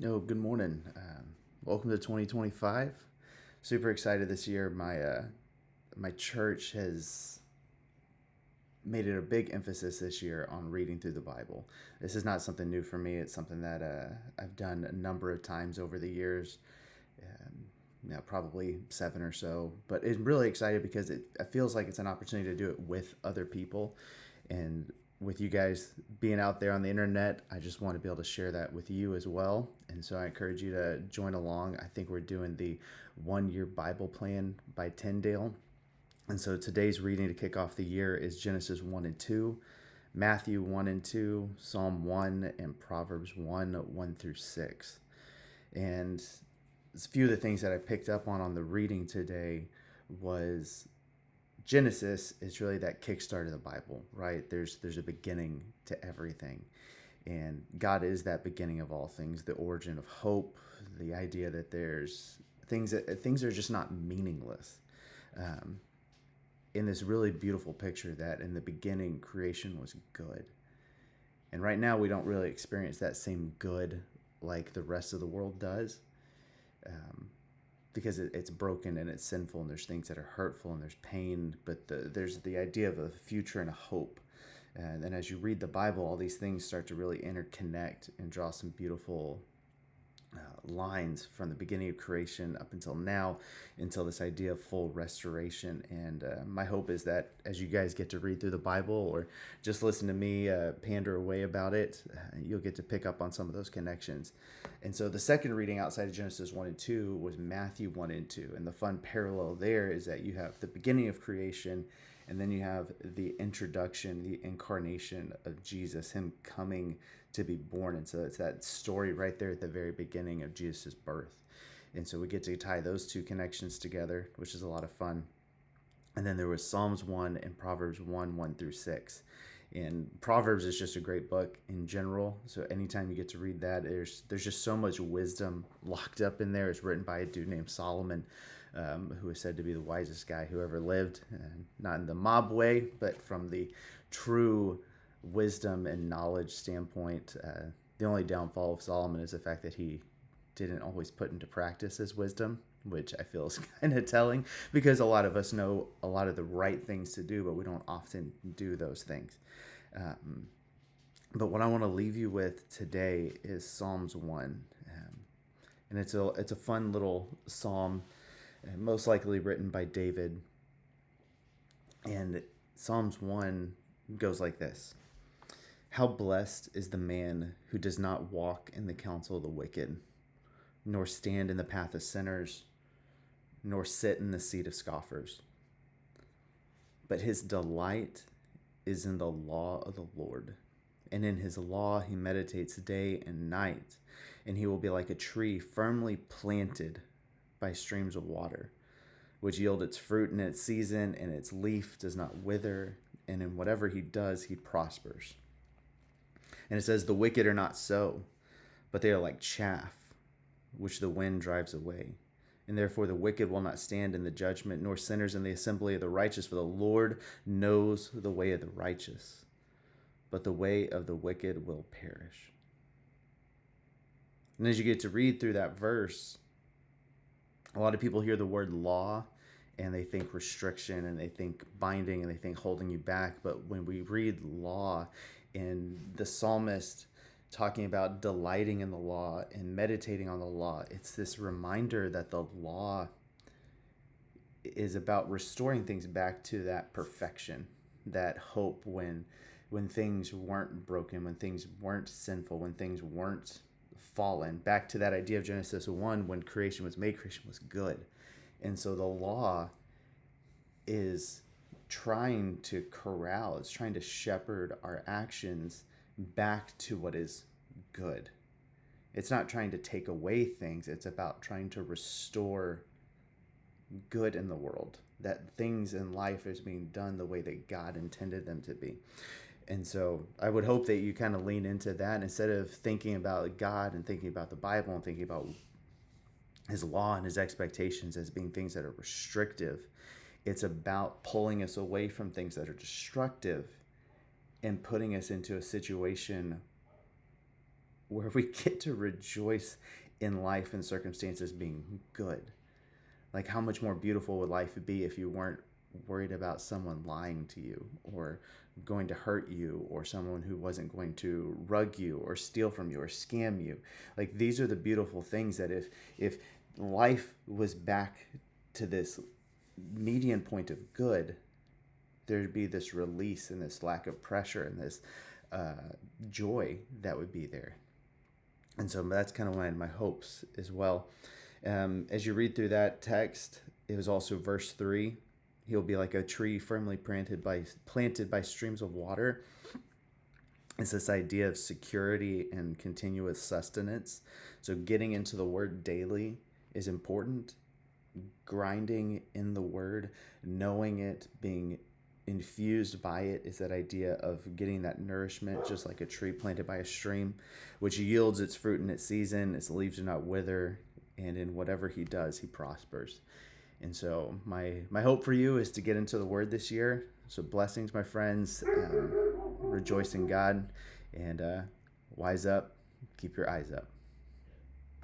Good morning. Welcome to 2025. Super excited this year. My church has made it a big emphasis this year on reading through the Bible. This is not something new for me. It's something that I've done a number of times over the years. Um, Probably seven or so. But it's really excited because it feels like it's an opportunity to do it with other people, and with you guys being out there on the internet, I just want to be able to share that with you as well. And so I encourage you to join along. I think we're doing the 1 year Bible plan by Tyndale. And so today's reading to kick off the year is Genesis 1 and 2, Matthew 1 and 2, Psalm 1, and Proverbs 1, 1 through 6. And a few of the things that I picked up on the reading today was Genesis is really that kickstart of the Bible, right? There's a beginning to everything, and God is that beginning of all things, the origin of hope, the idea that there's things are just not meaningless. Um, in this really beautiful picture that in the beginning creation was good, and right now we don't really experience that same good like the rest of the world does. Um, because it's broken and it's sinful and there's things that are hurtful and there's pain, but there's the idea of a future and a hope. And then as you read the Bible, all these things start to really interconnect and draw some beautiful lines from the beginning of creation up until now, until this idea of full restoration. And my hope is that as you guys get to read through the Bible or just listen to me pander away about it, you'll get to pick up on some of those connections. And so the second reading outside of Genesis 1 and 2 was Matthew 1 and 2. And the fun parallel there is that you have the beginning of creation, and then you have the introduction, the incarnation of Jesus, him coming to be born. And so it's that story right there at the very beginning of Jesus' birth. And so we get to tie those two connections together, which is a lot of fun. And then there was Psalms 1 and Proverbs 1, 1 through 6. And Proverbs is just a great book in general. So anytime you get to read that, there's just so much wisdom locked up in there. It's written by a dude named Solomon, who is said to be the wisest guy who ever lived. Not in the mob way, but from the true wisdom and knowledge standpoint. The only downfall of Solomon is the fact that he didn't always put into practice his wisdom, which I feel is kind of telling because a lot of us know a lot of the right things to do, but we don't often do those things. Um, but what I want to leave you with today is Psalms 1. And it's a fun little psalm, most likely written by David. And Psalms 1 goes like this: How blessed is the man who does not walk in the counsel of the wicked, nor stand in the path of sinners, nor sit in the seat of scoffers. But his delight is in the law of the Lord, and in his law he meditates day and night. And he will be like a tree firmly planted by streams of water, which yield its fruit in its season, and its leaf does not wither, and in whatever he does, he prospers. And it says, The wicked are not so, but they are like chaff, which the wind drives away. And therefore the wicked will not stand in the judgment, nor sinners in the assembly of the righteous. For the Lord knows the way of the righteous, but the way of the wicked will perish. And as you get to read through that verse, a lot of people hear the word law and they think restriction and they think binding and they think holding you back. But when we read law and the psalmist talking about delighting in the law and meditating on the law, it's this reminder that the law is about restoring things back to that perfection, that hope when things weren't broken, when things weren't sinful, when things weren't fallen, back to that idea of Genesis 1, when creation was made, creation was good. And so the law is trying to corral, it's trying to shepherd our actions back to what is good. It's not trying to take away things, it's about trying to restore good in the world, that things in life is being done the way that God intended them to be. And so I would hope that you kind of lean into that instead of thinking about God and thinking about the Bible and thinking about his law and his expectations as being things that are restrictive. It's about pulling us away from things that are destructive and putting us into a situation where we get to rejoice in life and circumstances being good. Like, how much more beautiful would life be if you weren't worried about someone lying to you or going to hurt you, or someone who wasn't going to rug you or steal from you or scam you? Like, these are the beautiful things that if life was back to this median point of good, there'd be this release and this lack of pressure and this joy that would be there. And so that's kind of my hopes as well. As you read through that text, it was also verse 3. He'll be like a tree firmly planted by streams of water. It's this idea of security and continuous sustenance. So getting into the word daily is important. Grinding in the word, knowing it, being infused by it, is that idea of getting that nourishment, just like a tree planted by a stream, which yields its fruit in its season. Its leaves do not wither, and in whatever he does, he prospers. And so my hope for you is to get into the word this year. So blessings, my friends. Rejoice in God, and wise up. Keep your eyes up.